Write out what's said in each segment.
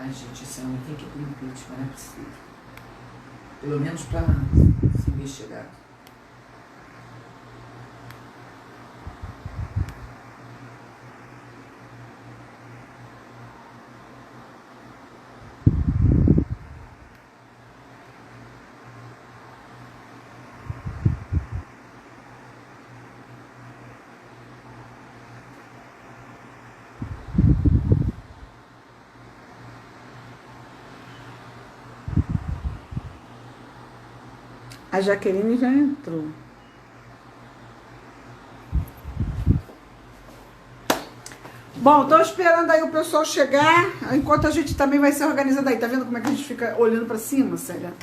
Ai, gente, esse homem tem que ir pro impeachment, não é possível. Pelo menos para se investigar. A Jaqueline já entrou. Bom, estou esperando aí o pessoal chegar, enquanto a gente também vai se organizando aí. Tá vendo como é que a gente fica olhando pra cima, Célia?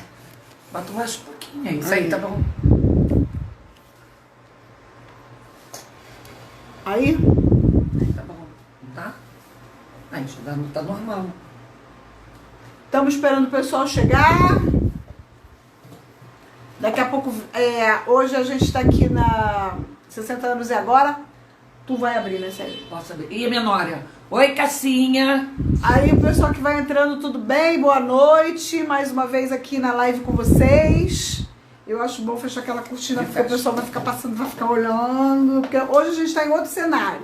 Bota mais um pouquinho aí. Isso aí, tá bom. Aí? Aí tá bom. Tá? Aí já tá normal. Estamos esperando o pessoal chegar. Daqui a pouco, hoje a gente está aqui na 60 anos e agora. Tu vai abrir, né, Célia? Posso abrir. E a minha nora? Oi, Cassinha. Aí o pessoal que vai entrando, tudo bem? Boa noite. Mais uma vez aqui na live com vocês. Eu acho bom fechar aquela cortina, porque o pessoal vai ficar passando, vai ficar olhando. Porque hoje a gente está em outro cenário.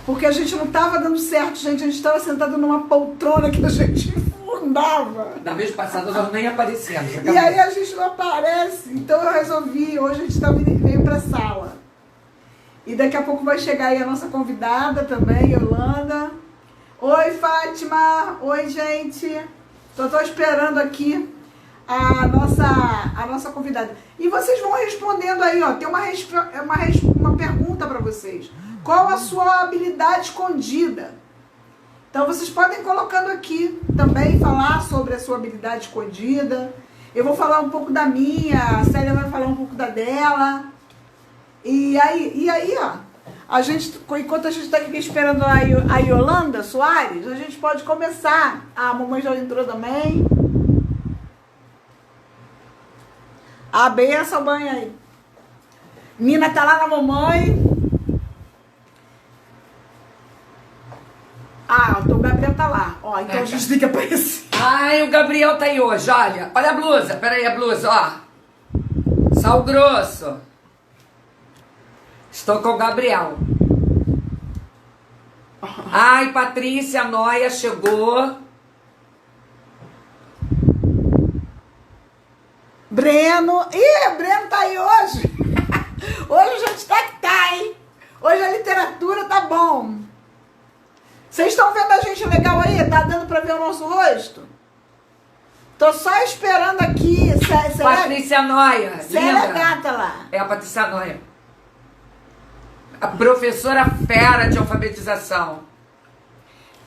Porque a gente não estava dando certo, gente. A gente estava sentado numa poltrona que a gente fundava. Da vez passada nós nem aparecemos. E aí a gente não aparece. Então eu resolvi, hoje a gente veio pra sala. E daqui a pouco vai chegar aí a nossa convidada também, Yolanda. Oi, Fátima. Oi, gente. Tô esperando aqui a nossa convidada. E vocês vão respondendo aí, ó. Tem uma pergunta para vocês. Qual a sua habilidade escondida? Então vocês podem ir colocando aqui também, falar sobre a sua habilidade escondida. Eu vou falar um pouco da minha, a Célia vai falar um pouco da dela. E aí, ó, enquanto a gente está aqui esperando a Yolanda Soares, a gente pode começar. A mamãe já entrou também. A benção, mãe aí. Nina tá lá na mamãe. O Gabriel tá lá. Ó, então a gente tem que aparecer. Ai, o Gabriel tá aí hoje, olha. Olha a blusa, peraí, a blusa, ó. Sal grosso. Estou com o Gabriel. Ai, Patrícia Noia chegou. Breno. Ih, Breno tá aí hoje. Hoje a gente tá, hein? Hoje a literatura tá bom. Vocês estão vendo a gente legal aí? Tá dando pra ver o nosso rosto? Tô só esperando aqui. Patrícia Noia. Célia Gata lá. É a Patrícia Noia. A professora fera de alfabetização.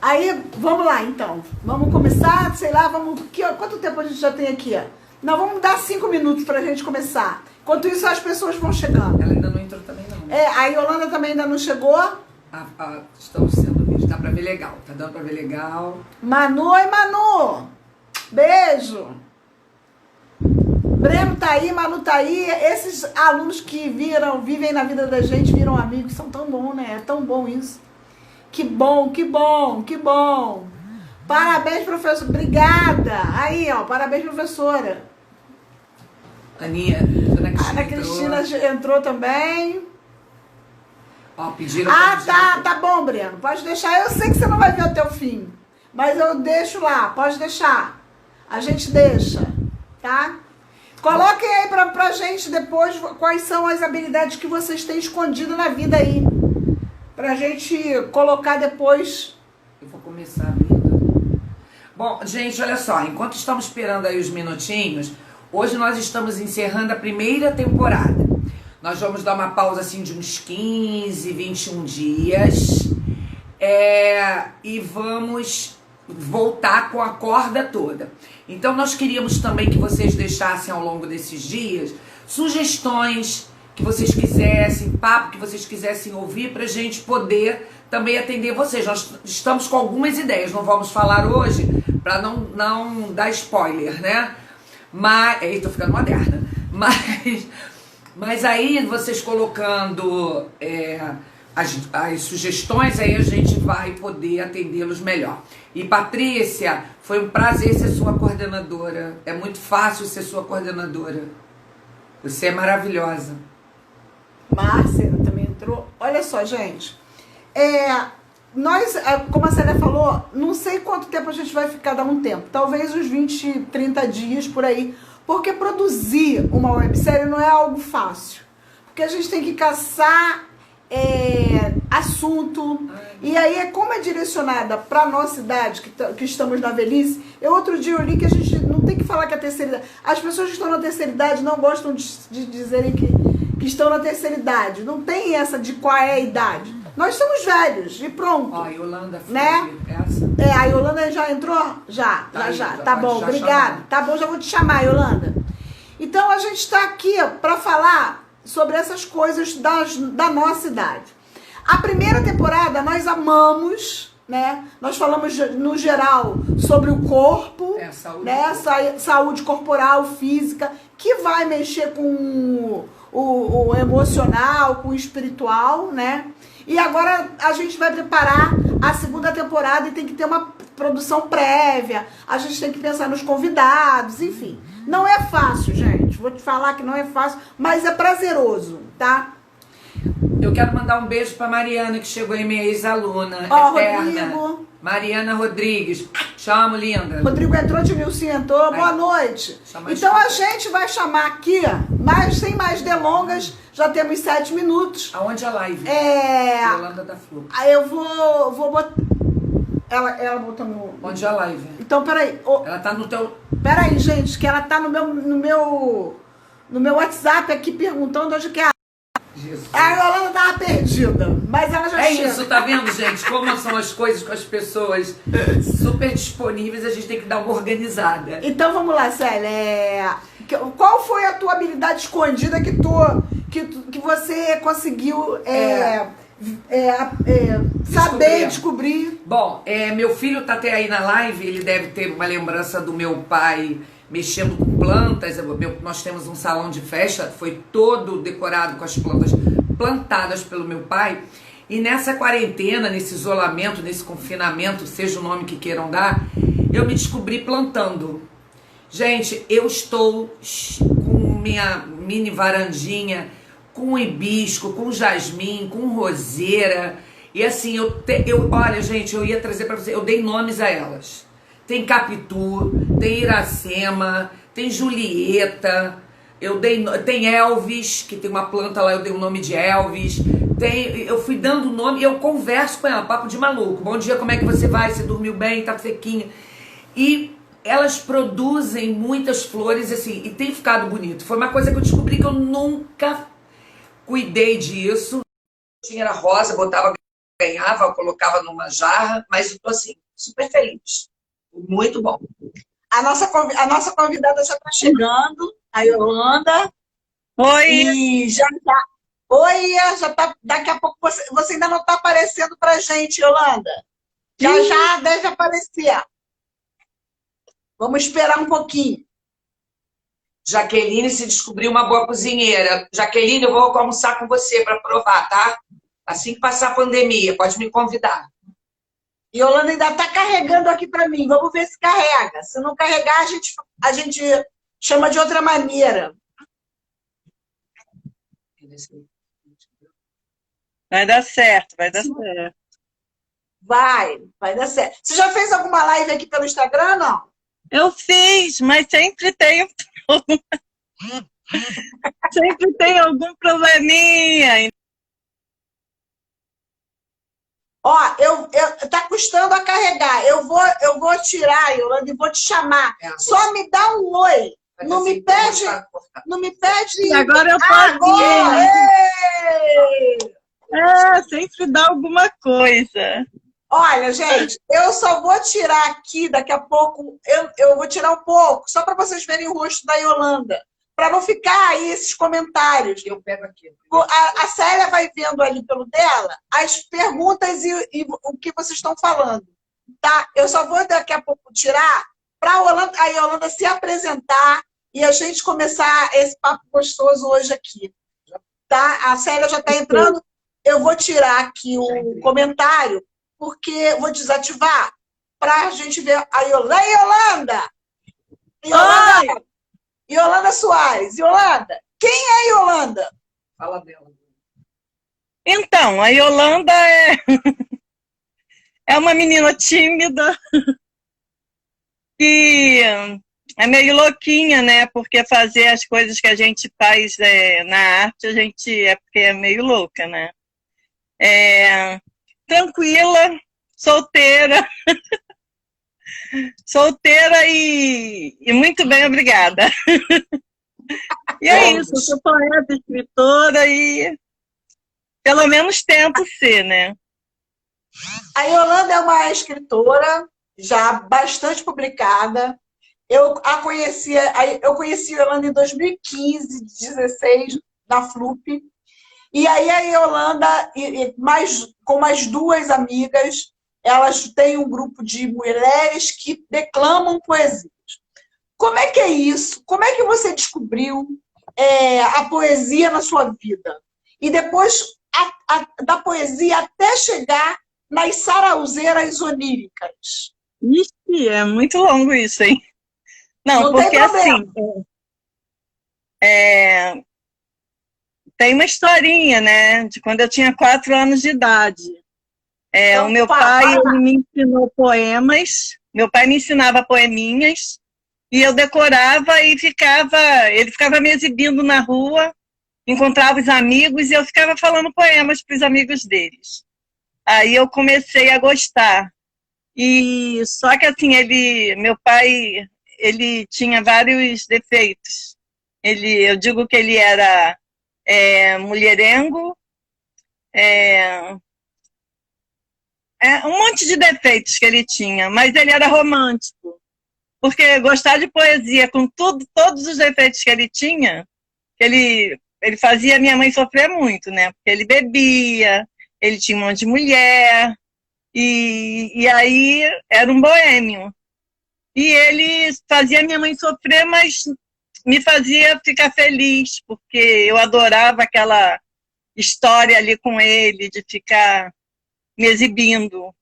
Aí, vamos lá então. Vamos começar, sei lá, vamos... Quanto tempo a gente já tem aqui? Não, vamos dar 5 minutos pra gente começar. Enquanto isso, as pessoas vão chegando. Ela ainda não entrou também, não. A Yolanda também ainda não chegou. Estão sendo vistos. Dá pra ver legal. Tá dando pra ver legal. Manu, oi Manu. Beijo. Breno tá aí, Manu tá aí. Esses alunos que vivem na vida da gente, viram amigos, são tão bons, né? É tão bom isso. Que bom, que bom, que bom. Parabéns, professor. Obrigada. Aí, ó, parabéns, professora. Ana Cristina entrou também. Ó, pediram tá bom, Breno. Pode deixar. Eu sei que você não vai ver até o fim. Mas eu deixo lá. Pode deixar. A gente deixa. Tá? Coloquem aí pra gente depois quais são as habilidades que vocês têm escondido na vida aí. Pra gente colocar depois. Eu vou começar abrindo. Bom, gente, olha só. Enquanto estamos esperando aí os minutinhos, hoje nós estamos encerrando a primeira temporada. Nós vamos dar uma pausa assim de uns 15, 21 dias. E vamos voltar com a corda toda. Então nós queríamos também que vocês deixassem ao longo desses dias sugestões que vocês quisessem, papo que vocês quisessem ouvir, pra gente poder também atender vocês. Nós estamos com algumas ideias, não vamos falar hoje para não dar spoiler, né? Mas, tô ficando moderna. Mas aí vocês colocando as sugestões, aí a gente vai poder atendê-los melhor. E Patrícia, foi um prazer ser sua coordenadora. É muito fácil ser sua coordenadora. Você é maravilhosa. Márcia também entrou. Olha só, gente. Nós, como a Célia falou, não sei quanto tempo a gente vai ficar, dar um tempo. Talvez uns 20, 30 dias por aí. Porque produzir uma websérie não é algo fácil. Porque a gente tem que caçar assunto. E aí, como é direcionada para a nossa idade, que estamos na velhice, outro dia eu li que a gente não tem que falar que a terceira idade. As pessoas que estão na terceira idade não gostam de dizerem que estão na terceira idade. Não tem essa de qual é a idade. Nós somos velhos e pronto. Ó, a Yolanda, né? Essa. A Yolanda já entrou? Já. Tá bom, obrigada. Tá bom, já vou te chamar, Yolanda. Então, a gente está aqui para falar sobre essas coisas da nossa idade. A primeira temporada nós amamos, né? Nós falamos no geral sobre o corpo, saúde, né? Saúde corporal, física, que vai mexer com o emocional, com o espiritual, né? E agora a gente vai preparar a segunda temporada e tem que ter uma produção prévia, a gente tem que pensar nos convidados, enfim. Não é fácil, gente. Vou te falar que não é fácil, mas é prazeroso, tá? Eu quero mandar um beijo pra Mariana, que chegou aí, minha ex-aluna eterna. Rodrigo. Mariana Rodrigues. Chamo, linda. Rodrigo entrou, Tilmilcinho entrou. Boa noite. Então a gente vai chamar aqui, mas sem mais delongas, já temos 7 minutos. Aonde a live? Yolanda da Flor. Aí eu vou botar... Ela botou no... Onde a live? Então, peraí. Ela tá no teu... Peraí, gente, que ela tá no meu WhatsApp aqui perguntando onde que é. Jesus. A Yolanda tava perdida, mas ela já chega. Isso, tá vendo, gente? Como são as coisas com as pessoas super disponíveis, a gente tem que dar uma organizada. Então vamos lá, Célia. Qual foi a tua habilidade escondida que você conseguiu saber, descobrir? Bom, meu filho tá até aí na live, ele deve ter uma lembrança do meu pai mexendo com plantas. Nós temos um salão de festa, foi todo decorado com as plantas plantadas pelo meu pai. E nessa quarentena, nesse isolamento, nesse confinamento, seja o nome que queiram dar, eu me descobri plantando. Gente, eu estou com minha mini varandinha, com hibisco, com jasmim, com roseira. E assim, olha, gente, eu ia trazer para você, eu dei nomes a elas. Tem Capitu, tem Iracema, tem Julieta, tem Elvis, que tem uma planta lá, eu dei o nome de Elvis. Eu fui dando nome e eu converso com ela, papo de maluco. Bom dia, como é que você vai? Você dormiu bem? Tá sequinha? E elas produzem muitas flores, assim, e tem ficado bonito. Foi uma coisa que eu descobri que eu nunca cuidei disso. Era rosa, ganhava, eu colocava numa jarra, mas eu tô assim, super feliz. Muito bom. A nossa convidada já está chegando, a Yolanda. Oi! E já tá. Oi, já tá. Daqui a pouco você ainda não está aparecendo pra gente, Yolanda. Já deve aparecer. Vamos esperar um pouquinho. Jaqueline se descobriu uma boa cozinheira. Jaqueline, eu vou almoçar com você para provar, tá? Assim que passar a pandemia, pode me convidar. Yolanda ainda está carregando aqui para mim. Vamos ver se carrega. Se não carregar, a gente chama de outra maneira. Vai dar certo, vai dar certo. Vai dar certo. Você já fez alguma live aqui pelo Instagram, não? Eu fiz, mas sempre tem sempre tem algum probleminha. Ó, tá custando a carregar. Eu vou tirar, Yolanda, e vou te chamar. Só me dá um oi. Não me pede. Agora eu posso ir. Sempre dá alguma coisa. Olha, gente, eu só vou tirar aqui daqui a pouco. Eu vou tirar um pouco, só para vocês verem o rosto da Yolanda. Para não ficar aí esses comentários. Eu pego aqui. A Célia vai vendo ali pelo dela as perguntas e o que vocês estão falando. Tá? Eu só vou daqui a pouco tirar para a Yolanda se apresentar e a gente começar esse papo gostoso hoje aqui. Tá? A Célia já está entrando. eu vou tirar aqui o comentário, porque vou desativar para a gente ver a Yolanda. Ei, Yolanda! Yolanda! Yolanda Soares. Yolanda, quem é Yolanda? Fala dela. Então, a Yolanda é uma menina tímida que é meio louquinha, né? Porque fazer as coisas que a gente faz na arte, a gente é porque é meio louca, né? Tranquila, solteira, solteira e muito bem, obrigada. E é isso, eu sou poeta, escritora e pelo menos tento ser, né? A Yolanda é uma escritora já bastante publicada. Eu conheci a Yolanda em 2015, 2016, na FLUP. E aí a Yolanda, com mais duas amigas, elas têm um grupo de mulheres que declamam poesias. Como é que é isso? Como é que você descobriu a poesia na sua vida? E depois da poesia até chegar nas sarauzeiras oníricas. Ixi, é muito longo isso, hein? Não, porque assim, tem uma historinha, né? De quando eu tinha 4 anos de idade. Então, o meu pai ele me ensinou poemas, meu pai me ensinava poeminhas, e eu decorava e ele ficava me exibindo na rua, encontrava os amigos e eu ficava falando poemas para os amigos deles. Aí eu comecei a gostar. E só que assim, meu pai, ele tinha vários defeitos. Eu digo que ele era mulherengo, um monte de defeitos que ele tinha, mas ele era romântico. Porque gostar de poesia com todos os defeitos que ele tinha, ele fazia minha mãe sofrer muito, né? Porque ele bebia, ele tinha um monte de mulher, e aí era um boêmio. E ele fazia minha mãe sofrer, mas me fazia ficar feliz, porque eu adorava aquela história ali com ele, de ficar me exibindo.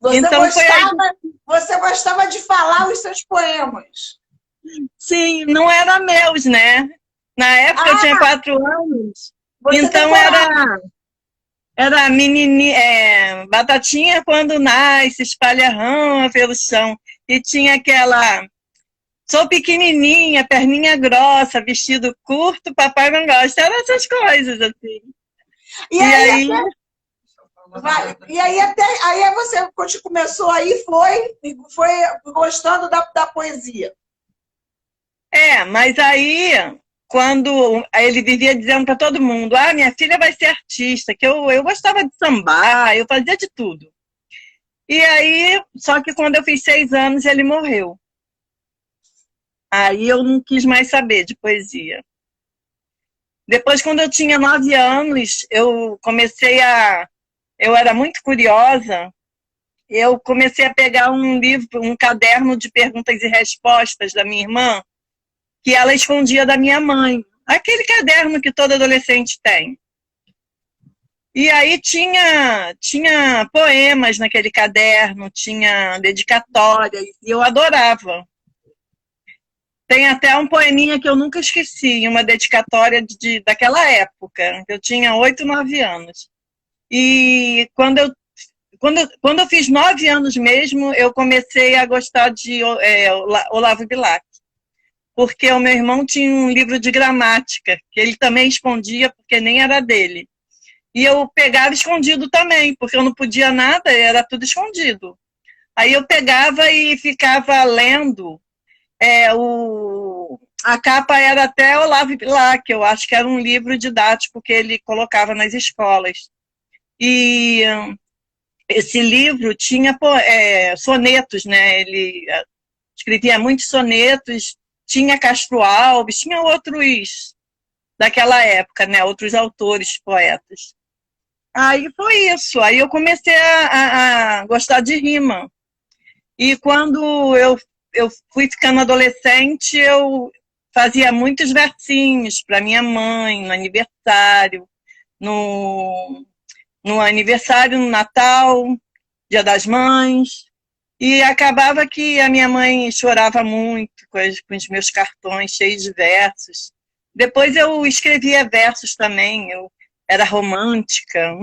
Você gostava de falar os seus poemas? Sim, não eram meus, né? Na época eu tinha 4 anos, então era menininha, batatinha quando nasce, espalha rama pelo chão. E tinha aquela, sou pequenininha, perninha grossa, vestido curto, papai não gosta. Eram essas coisas, assim. E aí você começou aí, foi gostando da poesia. Mas aí, quando ele vivia dizendo para todo mundo, minha filha vai ser artista, que eu gostava de sambar, eu fazia de tudo. E aí, só que quando eu fiz 6 anos, ele morreu. Aí eu não quis mais saber de poesia. Depois, quando eu tinha 9 anos, eu era muito curiosa, eu comecei a pegar um livro, um caderno de perguntas e respostas da minha irmã, que ela escondia da minha mãe. Aquele caderno que todo adolescente tem. E aí tinha poemas naquele caderno, tinha dedicatórias, e eu adorava. Tem até um poeminha que eu nunca esqueci, uma dedicatória daquela época. Eu tinha 8, 9 anos. E quando eu fiz 9 anos mesmo, eu comecei a gostar de Olavo Bilac. Porque o meu irmão tinha um livro de gramática, que ele também escondia, porque nem era dele. E eu pegava escondido também, porque eu não podia nada, era tudo escondido. Aí eu pegava e ficava lendo. A capa era até Olavo Bilac, eu acho que era um livro didático que ele colocava nas escolas. E esse livro tinha sonetos, né? Ele escrevia muitos sonetos, tinha Castro Alves, tinha outros daquela época, né? Outros autores, poetas. Aí foi isso, aí eu comecei a gostar de rima. E quando eu fui ficando adolescente, eu fazia muitos versinhos para minha mãe, no aniversário, no aniversário, no Natal, Dia das Mães. E acabava que a minha mãe chorava muito com os meus cartões cheios de versos. Depois eu escrevia versos também, eu era romântica.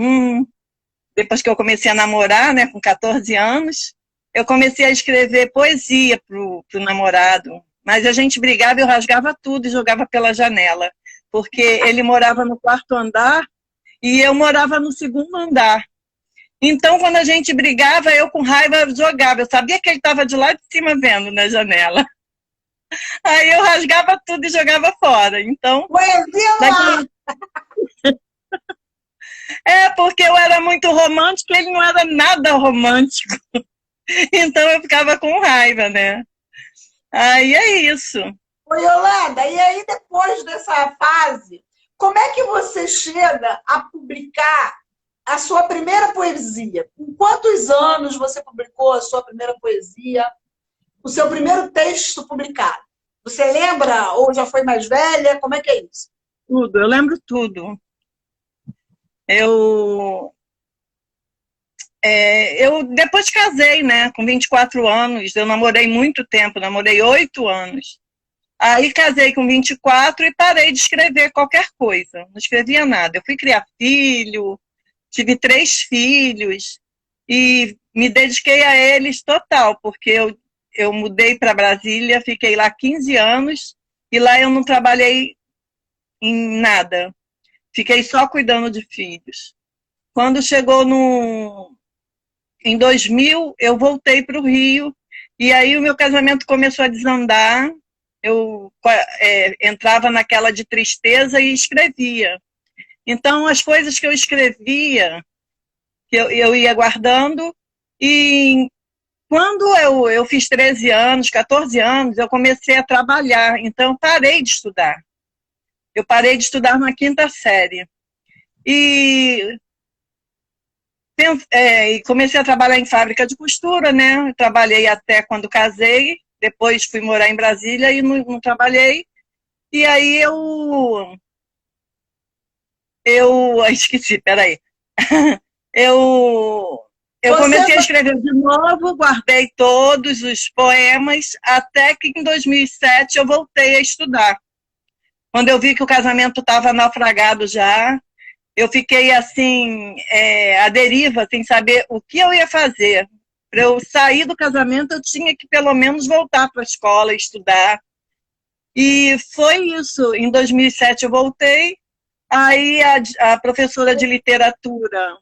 Depois que eu comecei a namorar, né, com 14 anos, eu comecei a escrever poesia pro namorado. Mas a gente brigava, eu rasgava tudo e jogava pela janela. Porque ele morava no 4º andar e eu morava no 2º andar. Então, quando a gente brigava, eu com raiva jogava. Eu sabia que ele estava de lá de cima vendo na janela. Aí eu rasgava tudo e jogava fora. Então, Poesia lá! porque eu era muito romântica e ele não era nada romântico. Então eu ficava com raiva, né? Aí é isso. Oi, Yolanda, e aí depois dessa fase, como é que você chega a publicar a sua primeira poesia? Com quantos anos você publicou a sua primeira poesia? O seu primeiro texto publicado? Você lembra ou já foi mais velha? Como é que é isso? Tudo, eu lembro tudo. Eu depois casei, né? Com 24 anos, eu namorei muito tempo, namorei 8 anos. Aí casei com 24 e parei de escrever qualquer coisa. Não escrevia nada. Eu fui criar filho, tive 3 filhos e me dediquei a eles total, porque eu mudei para Brasília, fiquei lá 15 anos e lá eu não trabalhei em nada. Fiquei só cuidando de filhos. Quando chegou em 2000, eu voltei para o Rio e aí o meu casamento começou a desandar. Eu entrava naquela de tristeza e escrevia. Então, as coisas que eu escrevia, que eu ia guardando, e quando eu fiz 13 anos, 14 anos, eu comecei a trabalhar, então eu parei de estudar. Eu parei de estudar na 5ª série. E comecei a trabalhar em fábrica de costura, né? Eu trabalhei até quando casei, depois fui morar em Brasília e não trabalhei. E aí esqueci, peraí. Eu comecei a escrever de novo, guardei todos os poemas, até que em 2007 eu voltei a estudar. Quando eu vi que o casamento estava naufragado já, eu fiquei assim, à deriva, sem saber o que eu ia fazer. Para eu sair do casamento, eu tinha que pelo menos voltar para a escola, estudar. E foi isso. Em 2007 eu voltei, aí a professora de literatura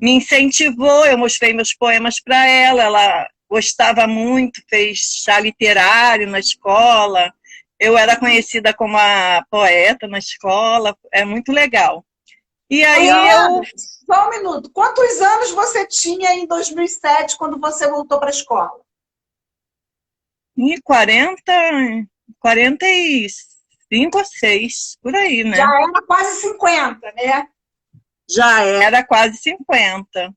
me incentivou, eu mostrei meus poemas para ela gostava muito, fez chá literário na escola, eu era conhecida como a poeta na escola, é muito legal. E aí Só um minuto, quantos anos você tinha em 2007 quando você voltou para a escola? 45 ou 6, por aí, né? Já era quase 50, né? Já era quase 50.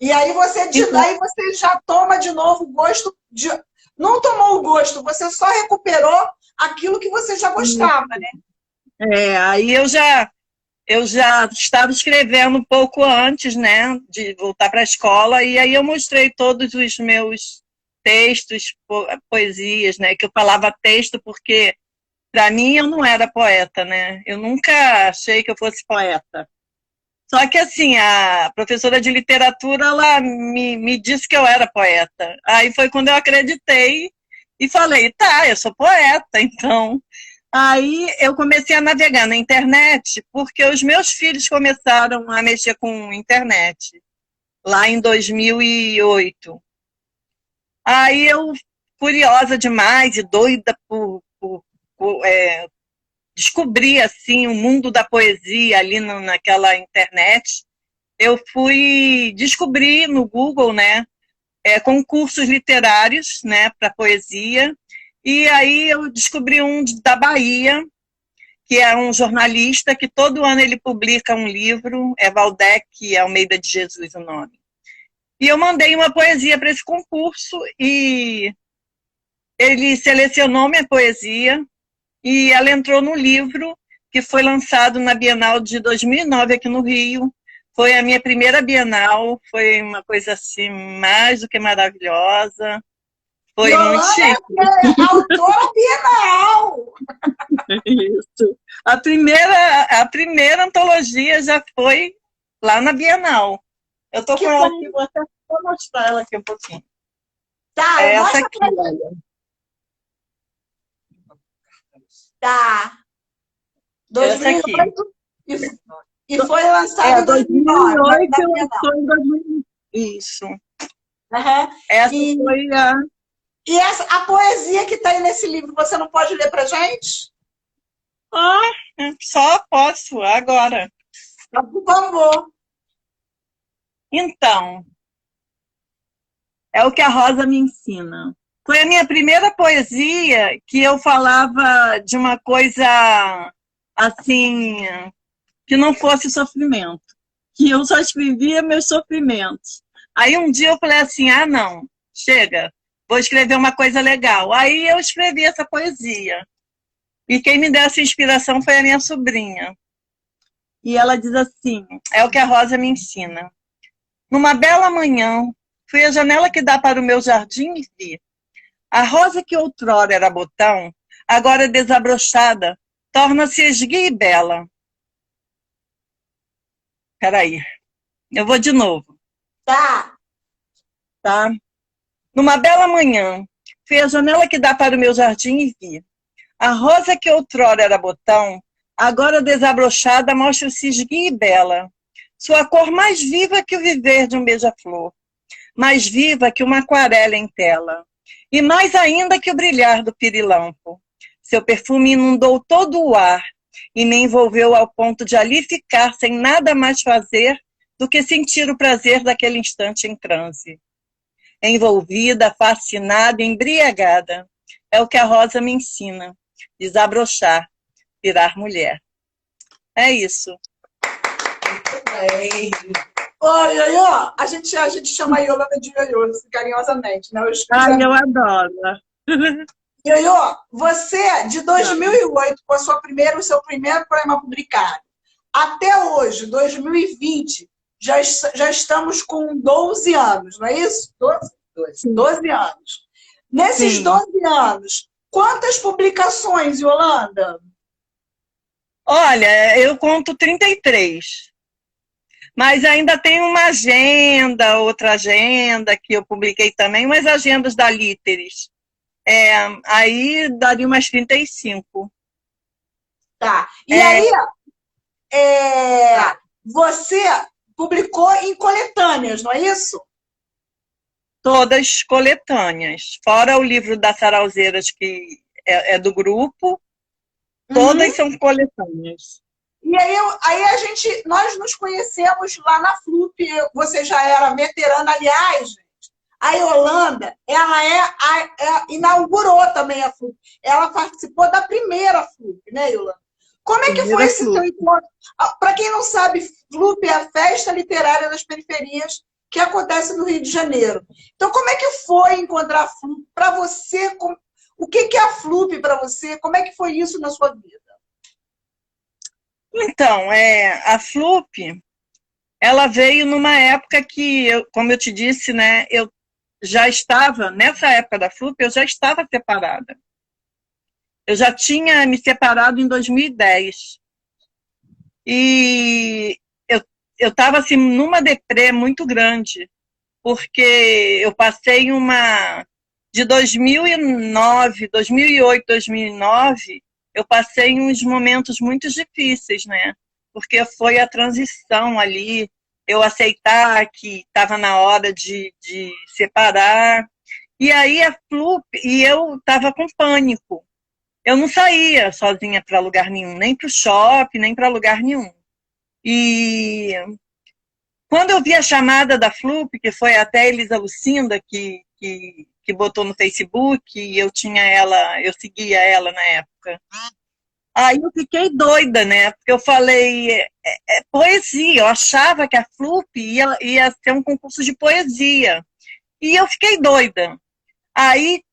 E aí você já toma de novo o gosto de... Não tomou o gosto, você só recuperou aquilo que você já gostava, né? Aí eu já estava escrevendo um pouco antes, né, de voltar para a escola, e aí eu mostrei todos os meus textos, poesias, né, que eu falava texto porque, para mim, eu não era poeta, né, eu nunca achei que eu fosse poeta. Só que, assim, a professora de literatura, ela me disse que eu era poeta. Aí foi quando eu acreditei e falei, tá, eu sou poeta, então... Aí eu comecei a navegar na internet, porque os meus filhos começaram a mexer com internet, lá em 2008. Aí eu, curiosa demais e doida por descobrir assim, o mundo da poesia ali naquela internet, eu fui descobrir no Google, né, concursos literários, né, para poesia. E aí eu descobri um da Bahia, que é um jornalista que todo ano ele publica um livro, é Valdec Almeida de Jesus o nome. E eu mandei uma poesia para esse concurso e ele selecionou minha poesia e ela entrou no livro que foi lançado na Bienal de 2009 aqui no Rio. Foi a minha primeira Bienal, foi uma coisa assim mais do que maravilhosa. Foi muito chique. É autora bienal! Isso. A primeira antologia já foi lá na Bienal. Eu tô com ela aqui, vou até mostrar ela aqui um pouquinho. Tá, É essa mostra aqui, pra mim. olha. Tá. Essa aqui. 2008 e foi lançado em 2009. 2008 na eu Bienal. foi em 2000. Isso. Aham. Essa E, foi a... e a poesia que tem nesse livro, você não pode ler pra gente? Ah, só posso agora. Por favor. Então, é o que a Rosa me ensina. Foi a minha primeira poesia que eu falava de uma coisa assim, que não fosse sofrimento. Que eu só escrevia meus sofrimentos. Aí um dia eu falei assim, ah não, chega, vou escrever uma coisa legal. Aí eu escrevi essa poesia. E quem me deu essa inspiração foi a minha sobrinha. E ela diz assim, é o que a Rosa me ensina. Numa bela manhã, fui à janela que dá para o meu jardim e vi. A rosa que outrora era botão, agora desabrochada, torna-se esguia e bela. Peraí, eu vou de novo, Tá. tá? Numa bela manhã, fui à janela que dá para o meu jardim e vi. A rosa que outrora era botão, agora desabrochada, mostra-se esguia e bela. Sua cor mais viva que o viver de um beija-flor, mais viva que uma aquarela em tela, e mais ainda que o brilhar do pirilampo. Seu perfume inundou todo o ar e me envolveu ao ponto de ali ficar sem nada mais fazer do que sentir o prazer daquele instante em transe. Envolvida, fascinada, embriagada, é o que a Rosa me ensina. Desabrochar, virar mulher. É isso. Ô, Ioiô, a gente chama a Yolanda de Ioiô, assim, carinhosamente, né? Ai, eu adoro. Ioiô, você, de 2008, com o seu primeiro poema publicado, até hoje, 2020, já estamos com 12 anos, não é isso? 12 anos. Nesses Sim. 12 anos, quantas publicações, Yolanda? Olha, eu conto 33. Mas ainda tem uma agenda, outra agenda que eu publiquei também, umas agendas da Líteres. Aí daria umas 35. Tá. E aí, você publicou em coletâneas, não é isso? Todas coletâneas. Fora o livro das Saralzeiras, que é do grupo, todas são coletâneas. E aí nós nos conhecemos lá na FLUP, você já era veterana, aliás, gente, a Yolanda, ela inaugurou também a FLUP, ela participou da primeira FLUP, né, Yolanda? Como é que foi esse seu encontro? Para quem não sabe, FLUP é a Festa Literária das Periferias, que acontece no Rio de Janeiro. Então, como é que foi encontrar a FLUP para você? O que é a FLUP para você? Como é que foi isso na sua vida? Então, a FLUP, ela veio numa época que, como eu te disse, né, eu já estava, nessa época da FLUP, eu já estava separada. Eu já tinha me separado em 2010. E eu estava assim, numa deprê muito grande, porque eu passei de 2009, 2008, 2009, eu passei uns momentos muito difíceis, né? Porque foi a transição ali, eu aceitar que estava na hora de separar. E aí a FLUP, e eu estava com pânico. Eu não saía sozinha para lugar nenhum, nem para o shopping, nem para lugar nenhum. E quando eu vi a chamada da FLUP, que foi até a Elisa Lucinda que botou no Facebook, e eu seguia ela na época. Aí eu fiquei doida, né? Porque eu falei, poesia, eu achava que a FLUP ia ser um concurso de poesia. E eu fiquei doida. Aí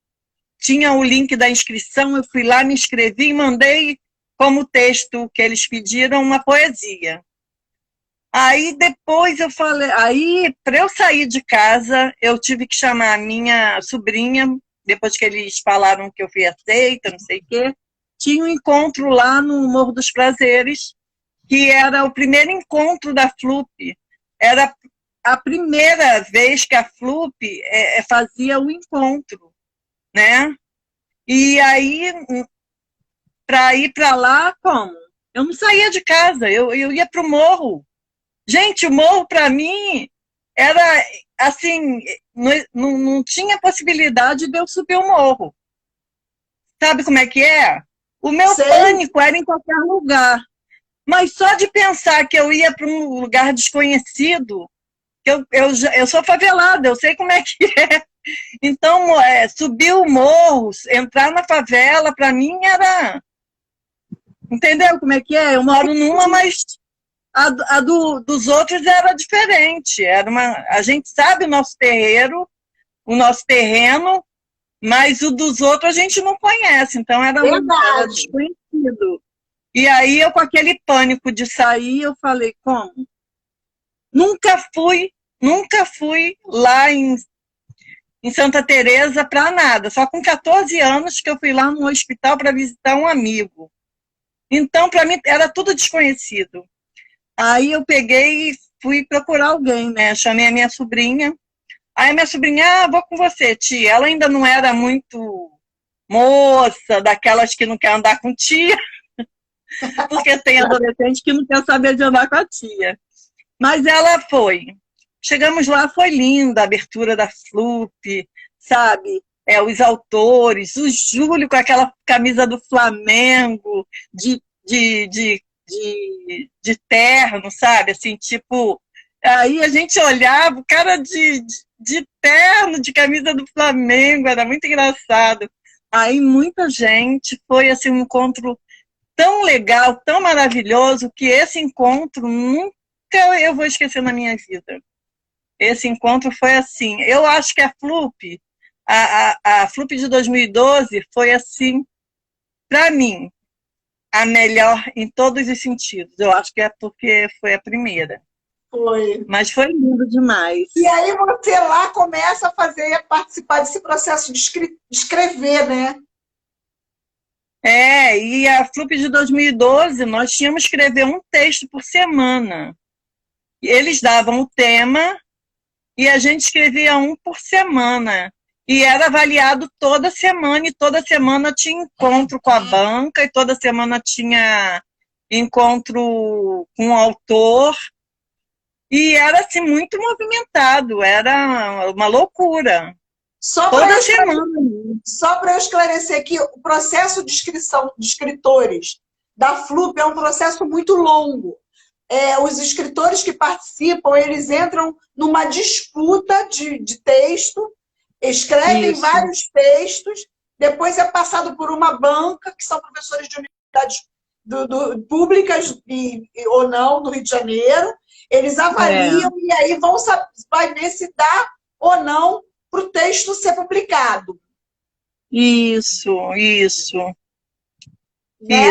tinha o link da inscrição, eu fui lá, me inscrevi e mandei como texto que eles pediram uma poesia. Aí depois eu falei, aí para eu sair de casa, eu tive que chamar a minha sobrinha, depois que eles falaram que eu fui aceita, não sei o quê. Tinha um encontro lá no Morro dos Prazeres, que era o primeiro encontro da FLUP. Era a primeira vez que a FLUP fazia o encontro, né? E aí, para ir para lá, como? Eu não saía de casa, eu ia para o morro. Gente, o morro para mim era assim, não tinha possibilidade de eu subir o morro. Sabe como é que é? O meu Sei. pânico era em qualquer lugar. Mas só de pensar que eu ia para um lugar desconhecido, que eu sou favelada, eu sei como é que é. Então, subir o morro, entrar na favela, para mim era... Entendeu como é que é? Eu moro numa, mas dos outros era diferente. A gente sabe o nosso terreiro, o nosso terreno, mas o dos outros a gente não conhece, então era desconhecido. E aí eu, com aquele pânico de sair, eu falei, como? Nunca fui lá em Santa Teresa para nada, só com 14 anos que eu fui lá no hospital para visitar um amigo. Então, para mim, era tudo desconhecido. Aí eu peguei e fui procurar alguém, né? Chamei a minha sobrinha. Aí a minha sobrinha, vou com você, tia. Ela ainda não era muito moça, daquelas que não quer andar com tia, porque tem adolescente que não quer saber de andar com a tia. Mas ela foi. Chegamos lá, foi linda a abertura da FLUP, sabe? Os autores, o Júlio com aquela camisa do Flamengo, de terno, sabe? Assim, tipo... Aí a gente olhava, o cara de terno, de camisa do Flamengo, era muito engraçado. Aí muita gente, foi assim, um encontro tão legal, tão maravilhoso, que esse encontro nunca eu vou esquecer na minha vida. Esse encontro foi assim. Eu acho que a FLUP, a FLUP de 2012 foi assim, para mim, a melhor em todos os sentidos. Eu acho que é porque foi a primeira. Foi. Mas foi lindo demais. E aí você lá começa a participar desse processo de escrever, né? E a FLUP de 2012, nós tínhamos que escrever um texto por semana. Eles davam o tema e a gente escrevia um por semana. E era avaliado toda semana, e toda semana tinha encontro com a banca, e toda semana tinha encontro com o autor. E era assim, muito movimentado, era uma loucura. Toda semana. Só para eu esclarecer aqui, o processo de inscrição de escritores da FLUP é um processo muito longo. Os escritores que participam, eles entram numa disputa de texto, escrevem vários textos, depois é passado por uma banca, que são professores de universidades públicas ou não, do Rio de Janeiro. Eles avaliam e aí vai ver se dá ou não para o texto ser publicado. Isso. Né?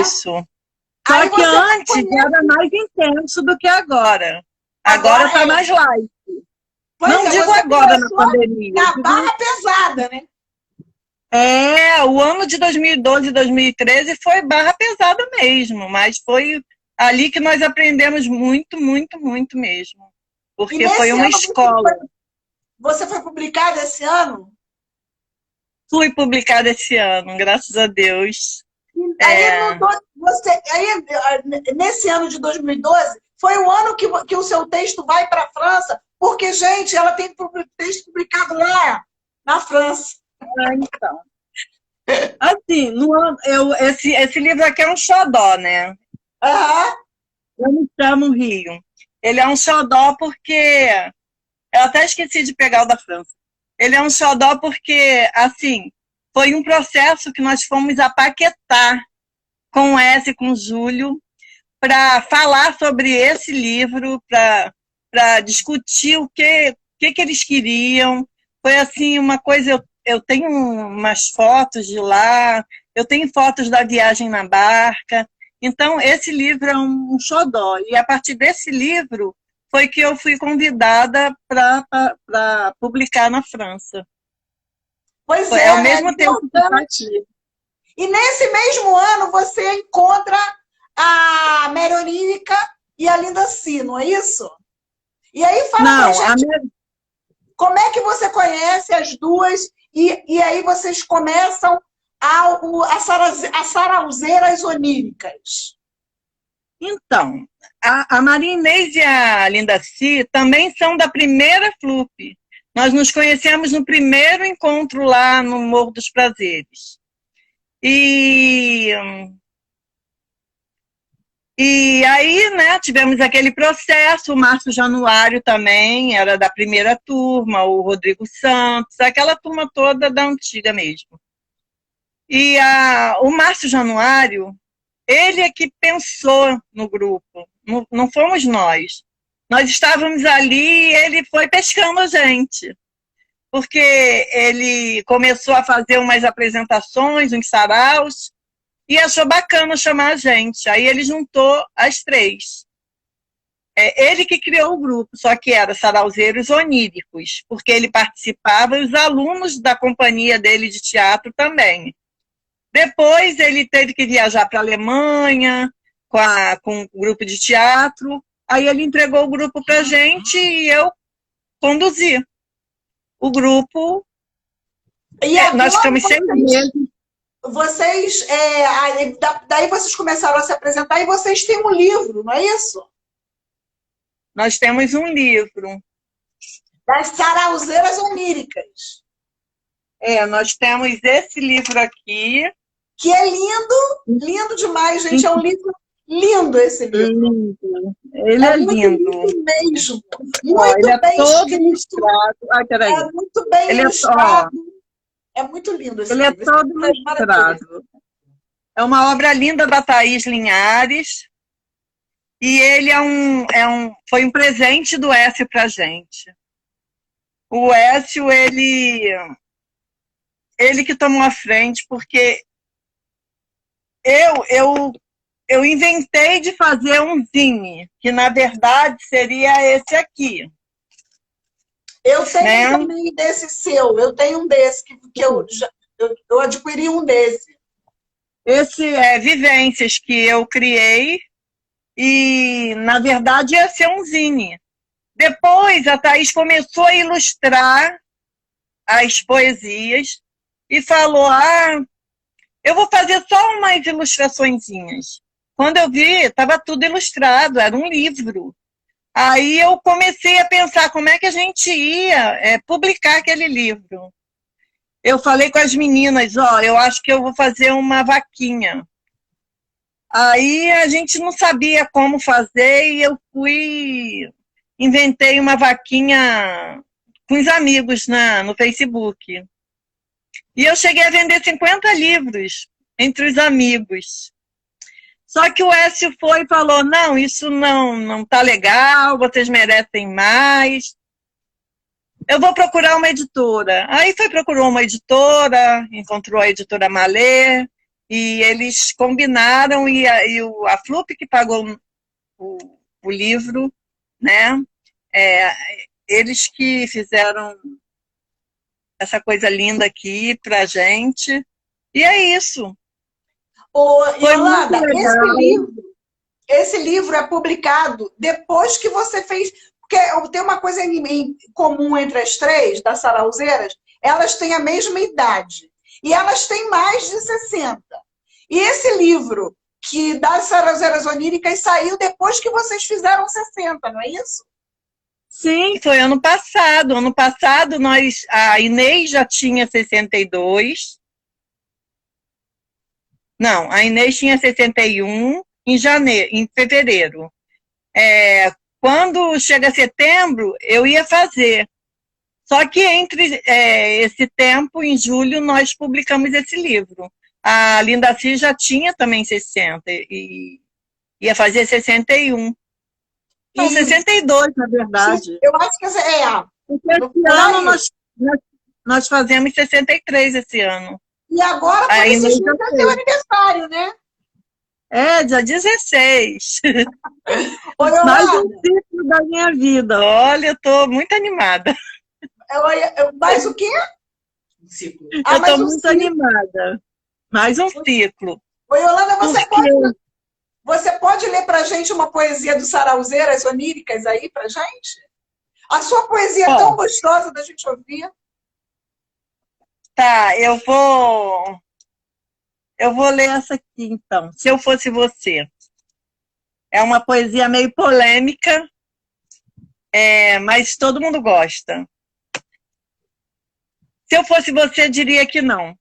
Isso. Só que antes era mais intenso do que agora. Agora está mais light. Não digo agora na pandemia. Na barra pesada, né? O ano de 2012 e 2013 foi barra pesada mesmo, mas foi ali que nós aprendemos muito, muito, muito mesmo. Porque foi uma escola. Você foi publicada esse ano? Fui publicada esse ano, graças a Deus. Nesse ano de 2012, foi o ano que o seu texto vai para a França, porque, gente, ela tem texto publicado lá, na França. Então. Assim, esse livro aqui é um xodó, né? Eu me chamo Rio. Ele é um xodó porque... Eu até esqueci de pegar o da França. Ele é um xodó porque, assim, foi um processo que nós fomos a Paquetá com o Júlio, para falar sobre esse livro, para discutir o que eles queriam. Foi assim, uma coisa, eu tenho umas fotos de lá, eu tenho fotos da viagem na barca. Então, esse livro é um xodó. E a partir desse livro, foi que eu fui convidada para publicar na França. Pois Foi é, ao né? mesmo tempo que eu aqui. E nesse mesmo ano você encontra a Meronínica e a Linda Si, não é isso? E aí fala pra Não, gente como é que você conhece as duas e aí vocês começam as Sarauzeiras Oníricas. então, a Maria Inês e a Linda Si também são da primeira FLUP. Nós nos conhecemos no primeiro encontro lá no Morro dos Prazeres. E aí, né, tivemos aquele processo, o Márcio Januário também era da primeira turma, o Rodrigo Santos, aquela turma toda da antiga mesmo. E o Márcio Januário, ele é que pensou no grupo, não fomos nós. Nós estávamos ali e ele foi pescando a gente, porque ele começou a fazer umas apresentações, uns saraus, e achou bacana chamar a gente. Aí ele juntou as três. Ele que criou o grupo, só que era Sarauzeiros Oníricos, porque ele participava e os alunos da companhia dele de teatro também. Depois ele teve que viajar para a Alemanha com o grupo de teatro. Aí ele entregou o grupo para a gente e eu conduzi o grupo. E agora nós ficamos 6 meses. Daí vocês começaram a se apresentar e vocês têm um livro, não é isso? Nós temos um livro. Das Sarauzeiras Oníricas. Nós temos esse livro aqui. Que é lindo, lindo demais, gente. É um livro lindo esse livro. Ele é lindo. Lindo mesmo. Muito ele bem todo escrito. Ilustrado. Peraí. É muito bem ilustrado. É muito lindo esse livro. Ele é todo ilustrado. É uma obra linda da Thaís Linhares. E ele foi um presente do Écio pra gente. O Écio, ele que tomou a frente, porque eu inventei de fazer um zine, que na verdade seria esse aqui. Eu tenho também desse seu, eu tenho um desse, que eu adquiri um desse. Esse é Vivências, que eu criei, e na verdade ia ser um zine. Depois a Thaís começou a ilustrar as poesias e falou, eu vou fazer só umas ilustraçõezinhas. Quando eu vi, estava tudo ilustrado, era um livro. Aí eu comecei a pensar como é que a gente ia publicar aquele livro. Eu falei com as meninas, eu acho que eu vou fazer uma vaquinha. Aí a gente não sabia como fazer e eu inventei uma vaquinha com os amigos no Facebook. E eu cheguei a vender 50 livros entre os amigos. Só que o Écio foi e falou, não, isso não tá legal, vocês merecem mais. Eu vou procurar uma editora. Aí procurou uma editora, encontrou a editora Malê, e eles combinaram, e a FLUP que pagou o livro, né? Eles que fizeram essa coisa linda aqui pra gente. E é isso. Yolanda, esse livro é publicado depois que você fez... Porque tem uma coisa em comum entre as três, das Sarauzeiras, elas têm a mesma idade. E elas têm mais de 60. E esse livro, que das Sarauzeiras Oníricas, saiu depois que vocês fizeram 60, não é isso? Sim, foi ano passado. Ano passado, a Inês já tinha 62. Não, a Inês tinha 61 em fevereiro. Quando chega setembro, eu ia fazer. Só que entre esse tempo, em julho, nós publicamos esse livro. A Linda Si já tinha também 60 e ia fazer 61. Não, 62, na verdade. Eu acho que esse ano nós fazemos 63 esse ano. E agora, por isso, é seu aniversário, né? É, dia 16. Oi, Mais Yolanda, um ciclo da minha vida. Olha, eu tô muito animada. mais o quê? Um ciclo. Ah, Eu tô mais um muito ciclo. animada. Mais um ciclo. Oi, Yolanda, Porque, você pode ler pra gente uma poesia do Sarauzeiras oníricas aí pra gente? A sua poesia é tão ó, gostosa da gente ouvir. tá, eu vou ler essa aqui então. Se eu fosse você. É uma poesia meio polêmica, mas todo mundo gosta. Se eu fosse você, diria que não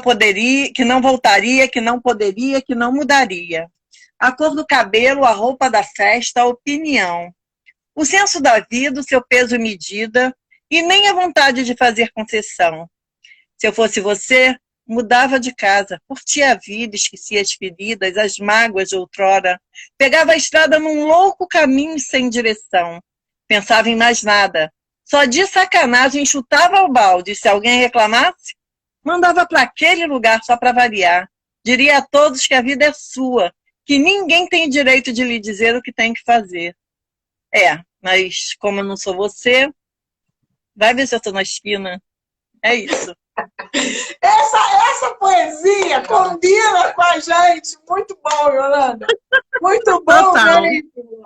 poderia, que não voltaria, que não poderia, que não mudaria. A cor do cabelo, a roupa da festa, a opinião. O senso da vida, o seu peso e medida, e nem a vontade de fazer concessão. Se eu fosse você, mudava de casa, curtia a vida, esquecia as feridas, as mágoas de outrora, pegava a estrada num louco caminho sem direção. Pensava em mais nada. Só de sacanagem chutava o balde. Se alguém reclamasse, mandava para aquele lugar só para variar. Diria a todos que a vida é sua, que ninguém tem direito de lhe dizer o que tem que fazer. Mas como eu não sou você, vai ver se eu estou na esquina. É isso. Essa poesia combina com a gente. Muito bom, Yolanda. Muito bom Total. mesmo.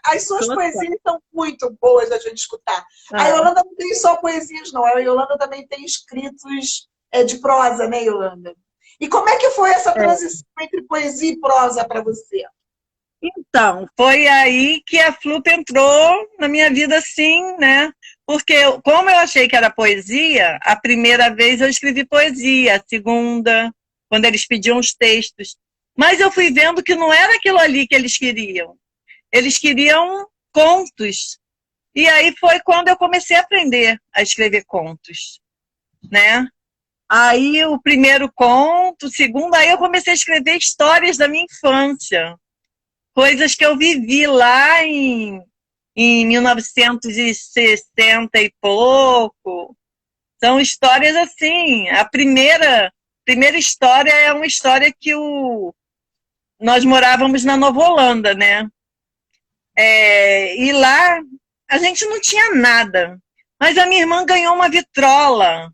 As suas Total. poesias são muito boas da gente escutar. A Ah, Yolanda não tem só poesias, não. A Yolanda também tem escritos de prosa, né, Yolanda? E como é que foi essa transição entre poesia e prosa para você? Então, foi aí que a Flup entrou na minha vida, sim, né? Porque como eu achei que era poesia, a primeira vez eu escrevi poesia, a segunda, quando eles pediam os textos. Mas eu fui vendo que não era aquilo ali que eles queriam. Eles queriam contos. E aí foi quando eu comecei a aprender a escrever contos, né? Aí o primeiro conto, o segundo, aí eu comecei a escrever histórias da minha infância. Coisas que eu vivi lá em 1960 e pouco. São histórias assim. A primeira história é uma história que nós morávamos na Nova Holanda, né? E lá a gente não tinha nada. Mas a minha irmã ganhou uma vitrola,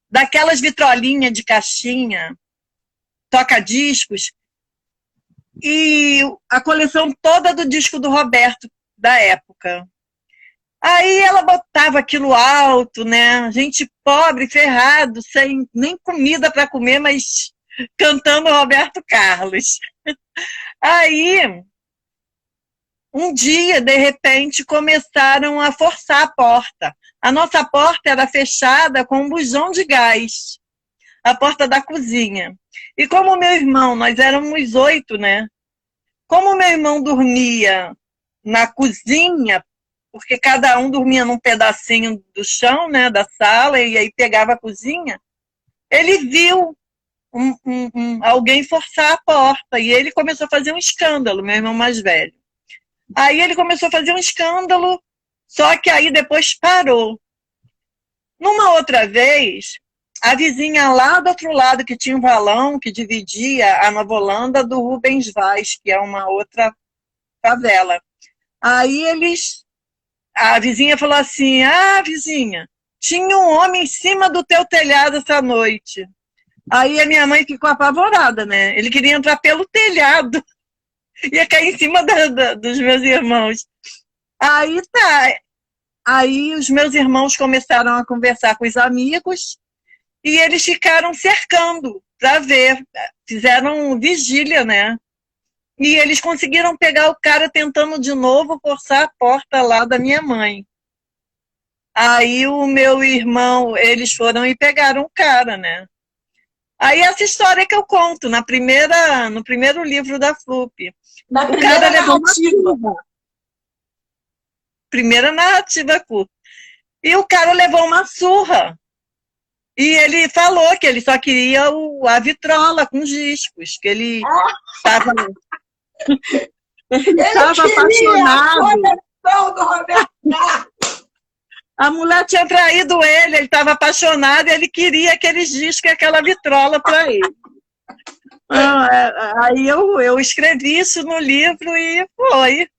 daquelas vitrolinhas de caixinha, toca-discos, e a coleção toda do disco do Roberto, da época. Aí ela botava aquilo alto, né? Gente pobre, ferrado, sem nem comida para comer, mas cantando Roberto Carlos. Aí, um dia, de repente, começaram a forçar a porta. A nossa porta era fechada com um bujão de gás, a porta da cozinha. E como meu irmão, nós éramos 8, né? Como meu irmão dormia na cozinha, porque cada um dormia num pedacinho do chão, né, da sala, e aí pegava a cozinha, ele viu alguém forçar a porta, e ele começou a fazer um escândalo, meu irmão mais velho. Aí ele começou a fazer um escândalo, só que aí depois parou. Numa outra vez, a vizinha lá do outro lado, que tinha um valão que dividia a Nova Holanda do Rubens Vaz, que é uma outra favela. Aí a vizinha falou assim: vizinha, tinha um homem em cima do teu telhado essa noite. Aí a minha mãe ficou apavorada, né? Ele queria entrar pelo telhado, ia cair em cima dos meus irmãos. Aí tá. Aí os meus irmãos começaram a conversar com os amigos e eles ficaram cercando para ver, fizeram vigília, né? E eles conseguiram pegar o cara tentando de novo forçar a porta lá da minha mãe. Aí o meu irmão, eles foram e pegaram o cara, né? Aí essa história que eu conto no primeiro livro da Flup. Na O primeira cara levou narrativa. Primeira narrativa curta. E o cara levou uma surra. E ele falou que ele só queria a vitrola com os discos, que ele estava apaixonado. Do Roberto Carlos. A mulher tinha traído ele estava apaixonado e ele queria aqueles discos e aquela vitrola para ele. Aí eu escrevi isso no livro e foi.